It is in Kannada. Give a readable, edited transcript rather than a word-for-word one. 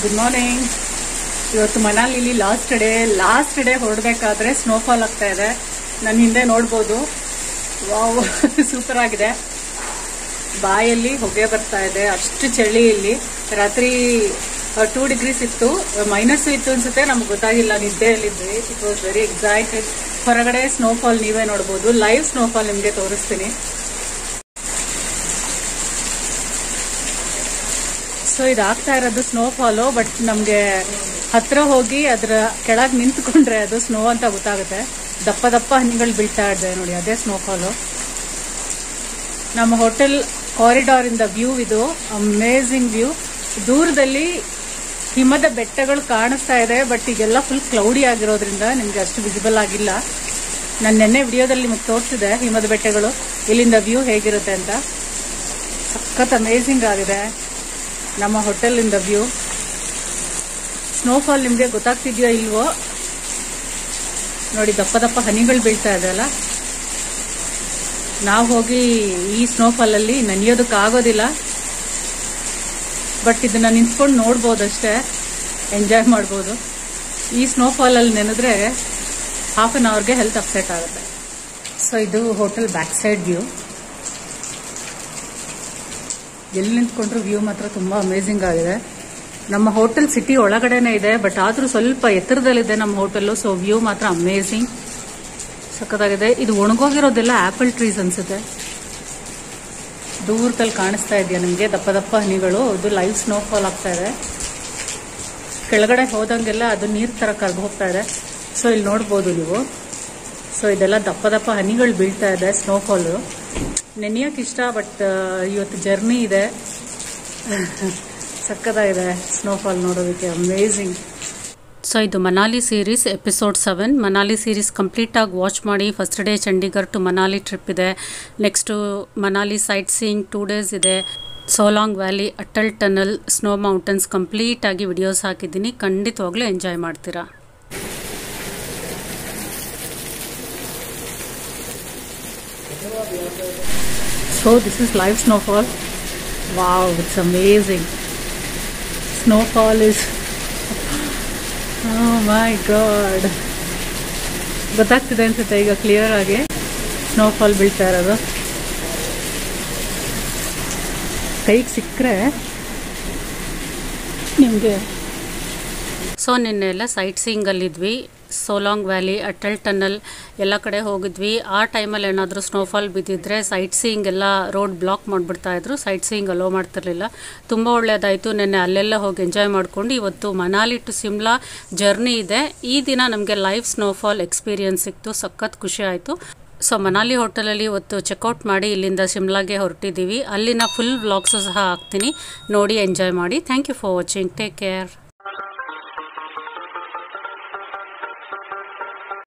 Good morning. ಇವತ್ತು ಮನಾಲಿಲಿ ಲಾಸ್ಟ್ ಡೇ ಹೊರಡಬೇಕಾದ್ರೆ ಸ್ನೋಫಾಲ್ ಆಗ್ತಾ ಇದೆ. ನನ್ನ ಹಿಂದೆ ನೋಡ್ಬೋದು. ವಾವ್, ಸೂಪರ್ ಆಗಿದೆ. ಬಾಯಲ್ಲಿ ಹೊಗೆ ಬರ್ತಾ ಇದೆ, ಅಷ್ಟು ಚಳಿ ಇಲ್ಲಿ. ರಾತ್ರಿ 2 ಡಿಗ್ರೀಸ್ ಇತ್ತು, ಮೈನಸ್ ಇತ್ತು ಅನ್ಸುತ್ತೆ, ನಮ್ಗೆ ಗೊತ್ತಾಗಿಲ್ಲ, ನಿದ್ದೆಯಲ್ಲಿದ್ವಿ. It was very excited. ಹೊರಗಡೆ ಸ್ನೋಫಾಲ್ ನೀವೇ ನೋಡ್ಬೋದು. ಲೈವ್ ಸ್ನೋಫಾಲ್ ನಿಮಗೆ ತೋರಿಸ್ತೀನಿ. ಸೊ ಇದಾಗ್ತಾ ಇರೋದು ಸ್ನೋಫಾಲು. ಬಟ್ ನಮಗೆ ಹತ್ರ ಹೋಗಿ ಅದರ ಕೆಳಗೆ ನಿಂತ್ಕೊಂಡ್ರೆ ಅದು ಸ್ನೋ ಅಂತ ಗೊತ್ತಾಗುತ್ತೆ. ದಪ್ಪ ದಪ್ಪ ಹನಿಗಳು ಬೀಳ್ತಾ ಇದೆ ನೋಡಿ, ಅದೇ ಸ್ನೋಫಾಲು. ನಮ್ಮ ಹೋಟೆಲ್ ಕಾರಿಡಾರ್ ಇಂದ ವ್ಯೂ ಇದು. Amazing view. ದೂರದಲ್ಲಿ ಹಿಮದ ಬೆಟ್ಟಗಳು ಕಾಣಿಸ್ತಾ ಇದೆ, ಬಟ್ ಈಗೆಲ್ಲ ಫುಲ್ ಕ್ಲೌಡಿ ಆಗಿರೋದ್ರಿಂದ ನಿಮ್ಗೆ ಅಷ್ಟು ವಿಸಿಬಲ್ ಆಗಿಲ್ಲ. ನಾನು ನೆನ್ನೆ ವಿಡಿಯೋದಲ್ಲಿ ನಿಮಗೆ ತೋರಿಸಿದೆ ಹಿಮದ ಬೆಟ್ಟಗಳು, ಇಲ್ಲಿಂದ ವ್ಯೂ ಹೇಗಿರುತ್ತೆ ಅಂತ. ಸಖತ್ ಅಮೇಝಿಂಗ್ ಆಗಿದೆ ನಮ್ಮ ಹೋಟೆಲಿಂದ ವ್ಯೂ. ಸ್ನೋಫಾಲ್ ನಿಮಗೆ ಗೊತ್ತಾಗ್ತಿದ್ಯೋ ಇಲ್ವೋ ನೋಡಿ, ದಪ್ಪ ದಪ್ಪ ಹನಿಗಳು ಬೀಳ್ತಾ ಇದೆ ಅಲ್ಲ. ನಾವು ಹೋಗಿ ಈ ಸ್ನೋಫಾಲಲ್ಲಿ ನೆನೆಯೋದಕ್ಕಾಗೋದಿಲ್ಲ, ಬಟ್ ಇದನ್ನ ನಿಂತ್ಕೊಂಡು ನೋಡ್ಬೋದಷ್ಟೇ, ಎಂಜಾಯ್ ಮಾಡ್ಬೋದು. ಈ ಸ್ನೋಫಾಲಲ್ಲಿ ನೆನೆದ್ರೆ ಹಾಫ್ ಅನ್ ಅವರ್ಗೆ ಹೆಲ್ತ್ ಅಪ್ಸೆಟ್ ಆಗುತ್ತೆ. ಸೊ ಇದು ಹೋಟೆಲ್ ಬ್ಯಾಕ್ ಸೈಡ್ ವ್ಯೂ. ಎಲ್ಲಿ ನಿಂತ್ಕೊಂಡ್ರು ವ್ಯೂ ಮಾತ್ರ ತುಂಬಾ ಅಮೇಝಿಂಗ್ ಆಗಿದೆ. ನಮ್ಮ ಹೋಟೆಲ್ ಸಿಟಿ ಒಳಗಡೆನೆ ಇದೆ, ಬಟ್ ಆದ್ರೂ ಸ್ವಲ್ಪ ಎತ್ತರದಲ್ಲಿದೆ ನಮ್ಮ ಹೋಟೆಲ್. ಸೊ ವ್ಯೂ ಮಾತ್ರ ಅಮೇಝಿಂಗ್, ಸಖತ್ತಾಗಿದೆ. ಇದು ಒಣಗೋಗಿರೋದೆಲ್ಲ ಆಪಲ್ ಟ್ರೀಸ್ ಅನ್ಸುತ್ತೆ. ದೂರದಲ್ಲಿ ಕಾಣಿಸ್ತಾ ಇದೆಯಾ ನಿಮಗೆ ದಪ್ಪ ದಪ್ಪ ಹನಿಗಳು? ಇದು ಲೈವ್ ಸ್ನೋಫಾಲ್ ಆಗ್ತಾ ಇದೆ. ಕೆಳಗಡೆ ಹೋದಂಗೆಲ್ಲ ಅದು ನೀರ್ ತರ ಕರ್ಗ ಹೋಗ್ತಾ ಇದೆ. ಸೊ ಇಲ್ಲಿ ನೋಡ್ಬೋದು ನೀವು. ಸೊ ಇದೆಲ್ಲ ದಪ್ಪ ದಪ್ಪ ಹನಿಗಳು ಬೀಳ್ತಾ ಇದೆ. ಸ್ನೋಫಾಲು ನೆನೆಯೋಕೆ ಇಷ್ಟ, ಬಟ್ ಇವತ್ತು ಜರ್ನಿ ಇದೆ. ಸಕ್ಕತ್ತಾಗಿದೆ ಸ್ನೋಫಾಲ್ ನೋಡೋದಕ್ಕೆ, ಅಮೇಝಿಂಗ್. ಸೊ ಇದು Manali series episode 7. Manali series complete ಆಗಿ ವಾಚ್ ಮಾಡಿ. First day Chandigarh to Manali trip ಇದೆ. Next Manali sightseeing 2 days ಇದೆ. Solang valley, Atal tunnel, snow mountains complete ಆಗಿ ವಿಡಿಯೋಸ್ ಹಾಕಿದ್ದೀನಿ. ಖಂಡಿತವಾಗ್ಲೂ ಎಂಜಾಯ್ ಮಾಡ್ತೀರಾ. So this is live snowfall. Wow, it's amazing. Snowfall is, oh my god. ಗೊತ್ತಾಗ್ತಿದೆ ಅನ್ಸುತ್ತೆ ಈಗ ಕ್ಲಿಯರ್ ಆಗಿ ಸ್ನೋಫಾಲ್ ಬೀಳ್ತಾ ಇರೋದು. ಕೈಗೆ ಸಿಕ್ಕರೆ ನಿಮಗೆ. ಸೊ ನಿನ್ನೆ ಎಲ್ಲ ಸೈಟ್ ಸೀಯಿಂಗಲ್ಲಿದ್ವಿ. ಸೋಲಾಂಗ್ ವ್ಯಾಲಿ, ಅಟಲ್ ಟನಲ್ ಎಲ್ಲ ಕಡೆ ಹೋಗಿದ್ವಿ. ಆ ಟೈಮಲ್ಲಿ ಏನಾದರೂ ಸ್ನೋಫಾಲ್ ಬಿದ್ದಿದ್ರೆ ಸೈಟ್ ಸೀಯಿಂಗ್ ಎಲ್ಲ ರೋಡ್ ಬ್ಲಾಕ್ ಮಾಡಿಬಿಡ್ತಾ ಇದ್ರು. ಸೈಟ್ ಸೀಯಿಂಗ್ ಅಲೋ ಮಾಡ್ತಿರ್ಲಿಲ್ಲ. ತುಂಬ ಒಳ್ಳೆಯದಾಯಿತು. ನಿನ್ನೆ ಅಲ್ಲೆಲ್ಲ ಹೋಗಿ ಎಂಜಾಯ್ ಮಾಡಿಕೊಂಡು ಇವತ್ತು ಮನಾಲಿ ಟು ಶಿಮ್ಲಾ ಜರ್ನಿ ಇದೆ. ಈ ದಿನ ನಮಗೆ ಲೈವ್ ಸ್ನೋಫಾಲ್ ಎಕ್ಸ್ಪೀರಿಯನ್ಸ್ ಸಿಕ್ತು. ಸಖತ್ ಖುಷಿ ಆಯಿತು. ಸೊ ಮನಾಲಿ ಹೋಟೆಲಲ್ಲಿ ಇವತ್ತು ಚೆಕ್ಔಟ್ ಮಾಡಿ ಇಲ್ಲಿಂದ ಶಿಮ್ಲಾಗೆ ಹೊರಟಿದ್ದೀವಿ. ಅಲ್ಲಿನ ಫುಲ್ ವ್ಲಾಗ್ಸು ಸಹ ಹಾಕ್ತೀನಿ, ನೋಡಿ ಎಂಜಾಯ್ ಮಾಡಿ. Thank you for watching. Take care.